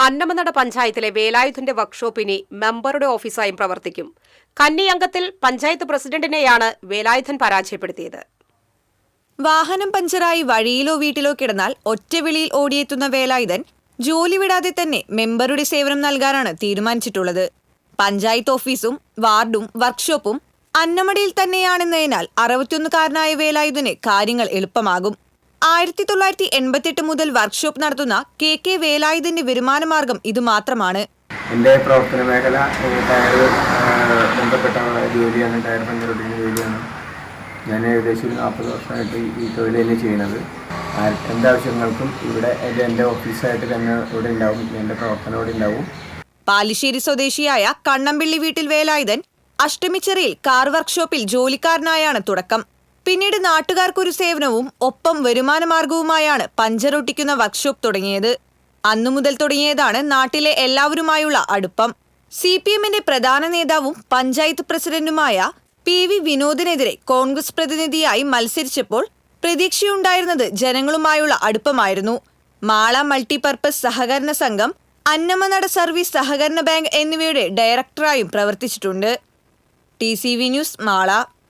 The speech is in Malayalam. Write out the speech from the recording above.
അന്നമനട പഞ്ചായത്തിലെ വേലായുധന്റെ വർക്ക്ഷോപ്പ് ഇനി മെമ്പറുടെ ഓഫീസായും പ്രവർത്തിക്കും. കന്നി അംഗത്തിൽ പഞ്ചായത്ത് പ്രസിഡന്റിനെയാണ് വേലായുധൻ പരാജയപ്പെടുത്തിയത്. വാഹനം പഞ്ചറായി വഴിയിലോ വീട്ടിലോ കിടന്നാൽ ഒറ്റവിളിയിൽ ഓടിയെത്തുന്ന വേലായുധൻ ജോലി വിടാതെ തന്നെ മെമ്പറുടെ സേവനം നൽകാനാണ് തീരുമാനിച്ചിട്ടുള്ളത്. പഞ്ചായത്ത് ഓഫീസും വാർഡും വർക്ക്ഷോപ്പും അന്നമടയിൽ തന്നെയാണെന്നതിനാൽ 61കാരനായ വേലായുധന് കാര്യങ്ങൾ എളുപ്പമാകും. 1988 മുതൽ വർക്ക്ഷോപ്പ് നടത്തുന്ന കെ വേലായുധന്റെ വരുമാനമാർഗം ഇതുമാത്രമാണ്. എൻ്റെ പ്രവർത്തന മേഖല ടയർ ബന്ധപ്പെട്ട ജോലിയാണ്, ടയർ പഞ്ചറൊട്ടിക്കുന്ന ജോലിയാണ്. ഞാൻ ഏകദേശം 40 വർഷമായിട്ട് ഈ തൊഴിൽ തന്നെ ചെയ്യുന്നത്. എന്താവശ്യങ്ങൾക്കും ഇവിടെ എൻ്റെ ഓഫീസായിട്ട് തന്നെ ഇവിടെ ഉണ്ടാവും, എൻ്റെ പ്രവർത്തനം ഇവിടെ ഉണ്ടാവും. പാലിശ്ശേരി സ്വദേശിയായ കണ്ണമ്പിള്ളി വീട്ടിൽ വേലായുധൻ അഷ്ടമിച്ചിറയിൽ കാർ വർക്ക്ഷോപ്പിൽ ജോലിക്കാരനായാണ് തുടക്കം. പിന്നീട് നാട്ടുകാർക്കൊരു സേവനവും ഒപ്പം വരുമാനമാർഗവുമായാണ് പഞ്ചറൊട്ടിക്കുന്ന വർക്ക്ഷോപ്പ് തുടങ്ങിയത്. അന്നു മുതൽ തുടങ്ങിയതാണ് നാട്ടിലെ എല്ലാവരുമായുള്ള അടുപ്പം. CPMന്റെ പ്രധാന നേതാവും പഞ്ചായത്ത് പ്രസിഡന്റുമായ PV വിനോദിനെതിരെ കോൺഗ്രസ് പ്രതിനിധിയായി മത്സരിച്ചപ്പോൾ പ്രതീക്ഷയുണ്ടായിരുന്നത് ജനങ്ങളുമായുള്ള അടുപ്പമായിരുന്നു. മാള മൾട്ടിപർപ്പസ് സഹകരണ സംഘം, അന്നമനട സർവീസ് സഹകരണ ബാങ്ക് എന്നിവയുടെ ഡയറക്ടറായും പ്രവർത്തിച്ചിട്ടുണ്ട്. TCV news, Mala.